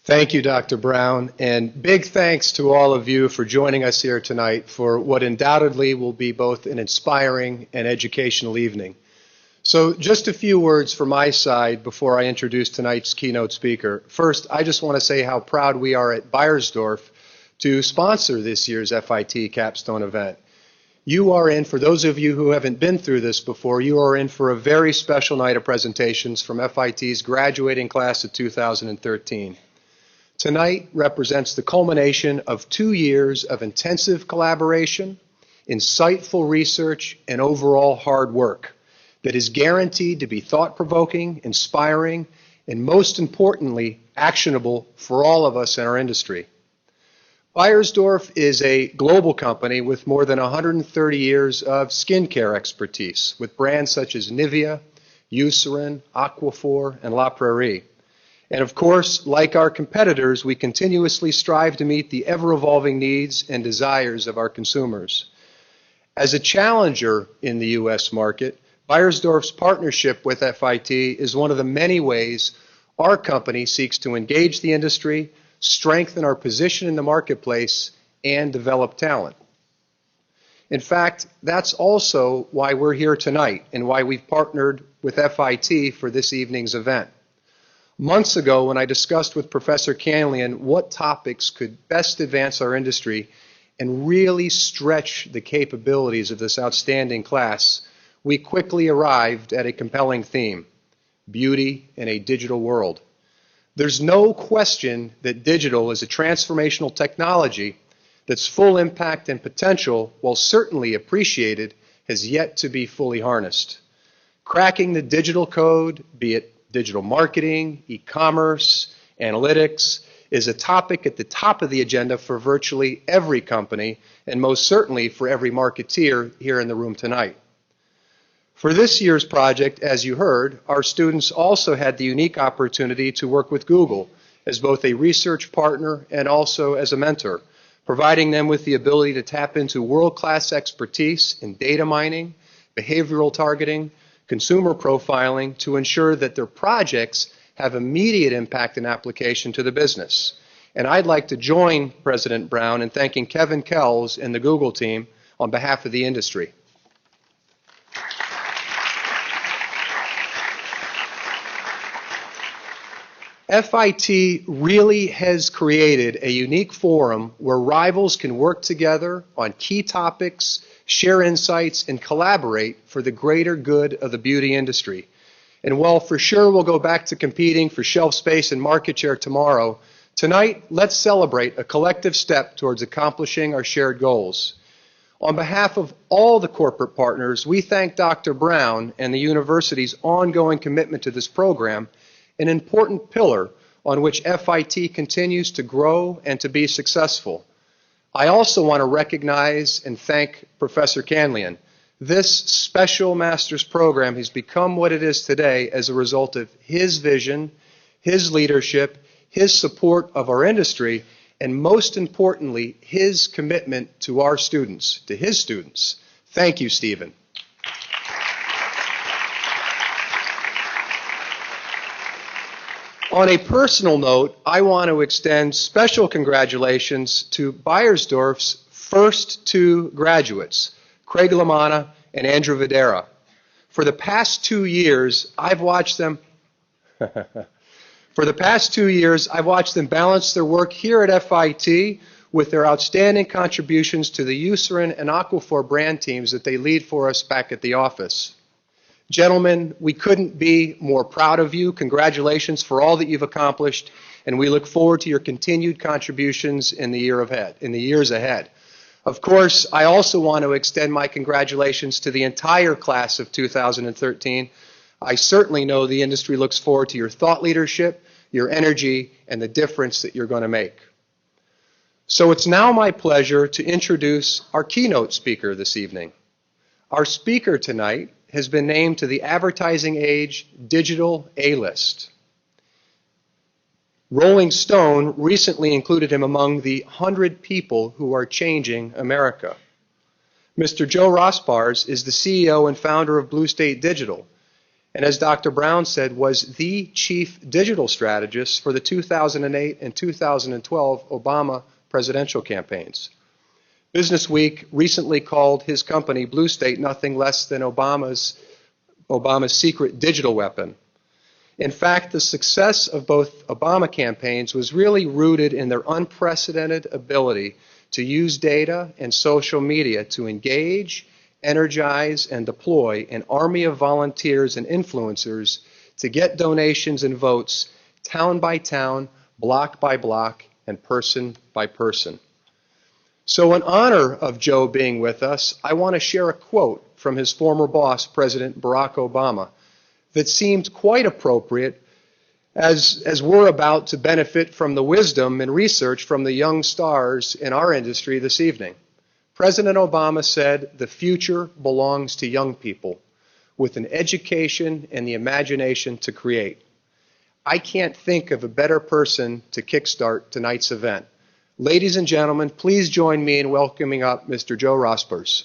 Thank you, Dr. Brown, and big thanks to all of you for joining us here tonight for what undoubtedly will be both an inspiring and educational evening. So just a few words from my side before I introduce tonight's keynote speaker. First, I just want to say how proud we are at Beiersdorf to sponsor this year's FIT Capstone event. You are in, for those of you who haven't been through this before, you are in for a very special night of presentations from FIT's graduating class of 2013. Tonight represents the culmination of 2 years of intensive collaboration, insightful research, and overall hard work that is guaranteed to be thought-provoking, inspiring, and most importantly, actionable for all of us in our industry. Beiersdorf is a global company with more than 130 years of skincare expertise, with brands such as Nivea, Eucerin, Aquaphor, and La Prairie. And of course, like our competitors, we continuously strive to meet the ever-evolving needs and desires of our consumers. As a challenger in the U.S. market, Beiersdorf's partnership with FIT is one of the many ways our company seeks to engage the industry, strengthen our position in the marketplace, and develop talent. In fact, that's also why we're here tonight and why we've partnered with FIT for this evening's event. Months ago, when I discussed with Professor Canlian what topics could best advance our industry and really stretch the capabilities of this outstanding class, we quickly arrived at a compelling theme: beauty in a digital world. There's no question that digital is a transformational technology that's full impact and potential, while certainly appreciated, has yet to be fully harnessed. Cracking the digital code, be it digital marketing, e-commerce, analytics, is a topic at the top of the agenda for virtually every company, and most certainly for every marketeer here in the room tonight. For this year's project, as you heard, our students also had the unique opportunity to work with Google as both a research partner and also as a mentor, providing them with the ability to tap into world-class expertise in data mining, behavioral targeting, consumer profiling to ensure that their projects have immediate impact and application to the business. And I'd like to join President Brown in thanking Kevin Kells and the Google team on behalf of the industry. FIT really has created a unique forum where rivals can work together on key topics, share insights, and collaborate for the greater good of the beauty industry. And while for sure we'll go back to competing for shelf space and market share tomorrow, tonight let's celebrate a collective step towards accomplishing our shared goals. On behalf of all the corporate partners, we thank Dr. Brown and the university's ongoing commitment to this program, an important pillar on which FIT continues to grow and to be successful. I also want to recognize and thank Professor Canlian. This special master's program has become what it is today as a result of his vision, his leadership, his support of our industry, and most importantly, his commitment to our students, to his students. Thank you, Stephen. On a personal note, I want to extend special congratulations to Beiersdorf's first 2 graduates, Craig Lamanna and Andrew Videra. For the past 2 years, I've watched them balance their work here at FIT with their outstanding contributions to the Eucerin and Aquaphor brand teams that they lead for us back at the office. Gentlemen, we couldn't be more proud of you. Congratulations for all that you've accomplished, and we look forward to your continued contributions in the years ahead. Of course, I also want to extend my congratulations to the entire class of 2013. I certainly know the industry looks forward to your thought leadership, your energy, and the difference that you're going to make. So it's now my pleasure to introduce our keynote speaker this evening. Our speaker tonight has been named to the Advertising Age Digital A-List. Rolling Stone recently included him among the 100 people who are changing America. Mr. Joe Rossbars is the CEO and founder of Blue State Digital, and as Dr. Brown said, was the chief digital strategist for the 2008 and 2012 Obama presidential campaigns. Business Week recently called his company Blue State nothing less than Obama's secret digital weapon. In fact, the success of both Obama campaigns was really rooted in their unprecedented ability to use data and social media to engage, energize, and deploy an army of volunteers and influencers to get donations and votes town by town, block by block, and person by person. So in honor of Joe being with us, I want to share a quote from his former boss, President Barack Obama, that seemed quite appropriate as we're about to benefit from the wisdom and research from the young stars in our industry this evening. President Obama said, "The future belongs to young people with an education and the imagination to create." I can't think of a better person to kickstart tonight's event. Ladies and gentlemen, please join me in welcoming up Mr. Joe Rospers.